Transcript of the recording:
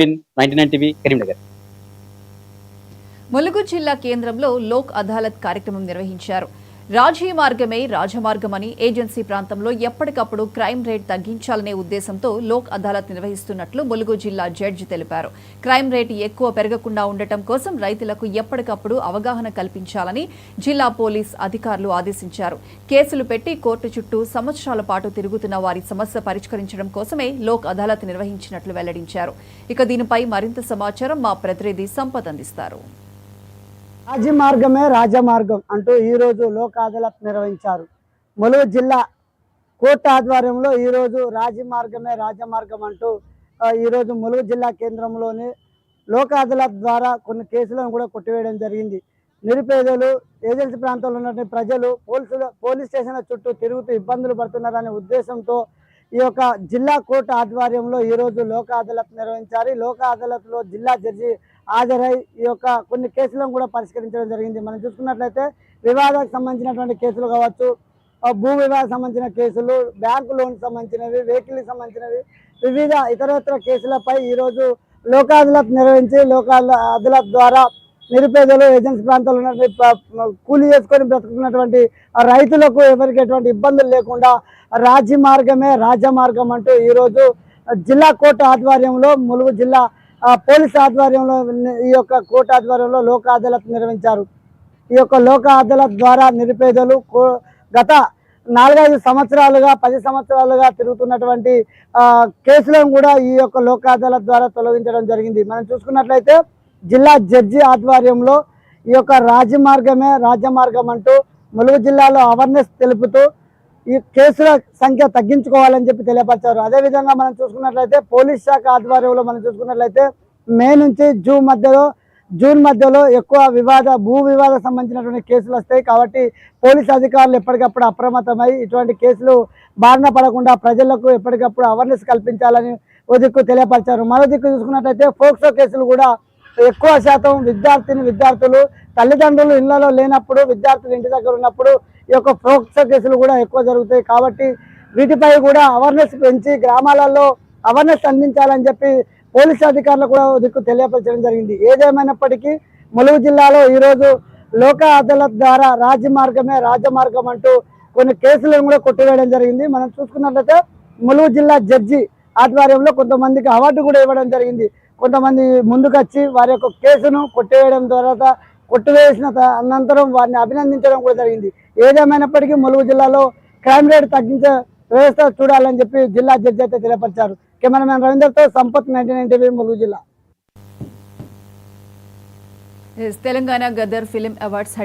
99 TV Karimnagar. Mulugu జిల్లా కేంద్రంలో లోక్ అదాలత్ కార్యక్రమం నిర్వహించారు. రాజీ మార్గమే రాజమార్గమని ఏజెన్సీ ప్రాంతంలో ఎప్పటికప్పుడు క్రైమ్ రేట్ తగ్గించాలనే ఉద్దేశంతో లోక్ అదాలత్ నిర్వహిస్తున్నట్లు ములుగు జిల్లా జడ్జి తెలిపారు. క్రైమ్ రేట్ ఎక్కువ పెరగకుండా ఉండటం కోసం రైతులకు ఎప్పటికప్పుడు అవగాహన కల్పించాలని జిల్లా పోలీస్ అధికారులు ఆదేశించారు. కేసులు పెట్టి కోర్టు చుట్టూ సంవత్సరాల పాటు తిరుగుతున్న వారి సమస్య పరిష్కరించడం కోసమే లోక్ అదాలత్ నిర్వహించినట్లు వెల్లడించారు. ఇక దీనిపై మరింత సమాచారం మా ప్రతినిధి సంపత్ అందిస్తారు. రాజీ మార్గమే రాజమార్గం అంటూ ఈరోజు లోక్ అదాలత్ నిర్వహించారు. ములుగు జిల్లా కోర్టు ఆధ్వర్యంలో ఈరోజు రాజీ మార్గమే రాజమార్గం అంటూ ఈరోజు ములుగు జిల్లా కేంద్రంలోని లోక్ అదాలత్ ద్వారా కొన్ని కేసులను కూడా కొట్టివేయడం జరిగింది. నిరుపేదలు, ఏజెన్సీ ప్రాంతంలో ఉన్న ప్రజలు పోలీస్ స్టేషన్ల చుట్టూ తిరుగుతూ ఇబ్బందులు పడుతున్నారనే ఉద్దేశంతో ఈ యొక్క జిల్లా కోర్టు ఆధ్వర్యంలో ఈరోజు లోక్ అదాలత్ నిర్వహించారు. ఈ లోక్ అదాలత్లో జిల్లా జడ్జి హాజరై ఈ యొక్క కొన్ని కేసులను కూడా పరిష్కరించడం జరిగింది. మనం చూసుకున్నట్లయితే వివాదానికి సంబంధించినటువంటి కేసులు కావచ్చు, భూ వివాదానికి సంబంధించిన కేసులు, బ్యాంకు లోన్ సంబంధించినవి, వెహికల్కి సంబంధించినవి, వివిధ ఇతరత్ర కేసులపై ఈరోజు లోక్ అదాలత్ నిర్వహించి లోక్ అదాలత్ ద్వారా నిరుపేదలు, ఏజెన్సీ ప్రాంతాల్లో ఉన్నటువంటి కూలీ చేసుకొని బ్రతుకుతున్నటువంటి రైతులకు ఎవరికి ఎటువంటి ఇబ్బందులు లేకుండా రాజీ మార్గమే రాజమార్గం అంటూ ఈరోజు జిల్లా కోర్టు ఆధ్వర్యంలో ములుగు జిల్లా పోలీస్ ఆధ్వర్యంలో ఈ యొక్క కోర్టు ఆధ్వర్యంలో లోక్ అదాలత్ నిర్వహించారు. ఈ యొక్క లోక్ అదాలత్ ద్వారా నిరుపేదలు గత 4-5 సంవత్సరాలుగా 10 సంవత్సరాలుగా తిరుగుతున్నటువంటి కేసులను కూడా ఈ యొక్క లోక్ అదాలత్ ద్వారా తొలగించడం జరిగింది. మనం చూసుకున్నట్లయితే జిల్లా జడ్జి ఆధ్వర్యంలో ఈ యొక్క రాజమార్గమే రాజమార్గం అంటూ ములుగు జిల్లాలో అవేర్నెస్ తెలుపుతూ ఈ కేసుల సంఖ్య తగ్గించుకోవాలని చెప్పి తెలియపరిచారు. అదేవిధంగా మనం చూసుకున్నట్లయితే పోలీస్ శాఖ ఆధ్వర్యంలో మనం చూసుకున్నట్లయితే మే నుంచి జూన్ మధ్యలో ఎక్కువ భూ వివాద సంబంధించినటువంటి కేసులు వస్తాయి. కాబట్టి పోలీస్ అధికారులు ఎప్పటికప్పుడు అప్రమత్తమై ఇటువంటి కేసులు బారిన పడకుండా ప్రజలకు ఎప్పటికప్పుడు అవేర్నెస్ కల్పించాలని ఓ దిక్కు తెలియపరిచారు. మరో దిక్కు చూసుకున్నట్లయితే పోక్సో కేసులు కూడా ఎక్కువ శాతం విద్యార్థులు తల్లిదండ్రులు ఇళ్లలో లేనప్పుడు, విద్యార్థులు ఇంటి దగ్గర ఉన్నప్పుడు ఈ యొక్క పోక్సో కేసులు కూడా ఎక్కువ జరుగుతాయి. కాబట్టి వీటిపై కూడా అవేర్నెస్ పెంచి గ్రామాలలో అవేర్నెస్ అందించాలని చెప్పి పోలీసు అధికారులు కూడా దిక్కు తెలియపరచడం జరిగింది. ఏదేమైనప్పటికీ ములుగు జిల్లాలో ఈరోజు లోక్ అదాలత్ ద్వారా రాజమార్గమే రాజమార్గం అంటూ కొన్ని కేసులను కూడా కొట్టివేయడం జరిగింది. మనం చూసుకున్నట్లయితే ములుగు జిల్లా జడ్జి ఆధ్వర్యంలో కొంతమందికి అవార్డు కూడా ఇవ్వడం జరిగింది. కొంతమంది ముందుకు వచ్చి వారి యొక్క కేసును కొట్టివేసిన అనంతరం వారిని అభినందించడం కూడా జరిగింది. ఏదేమైనప్పటికీ ములుగు జిల్లాలో క్రైమ్ రేట్ తగ్గించే వ్యవస్థ చూడాలని చెప్పి జిల్లా జడ్జి అయితే తెలియపరిచారు. కెమెరామెన్ రవీందర్తో సంపత్, 99 టీవీ, ములుగు జిల్లా. Telangana Gaddar film awards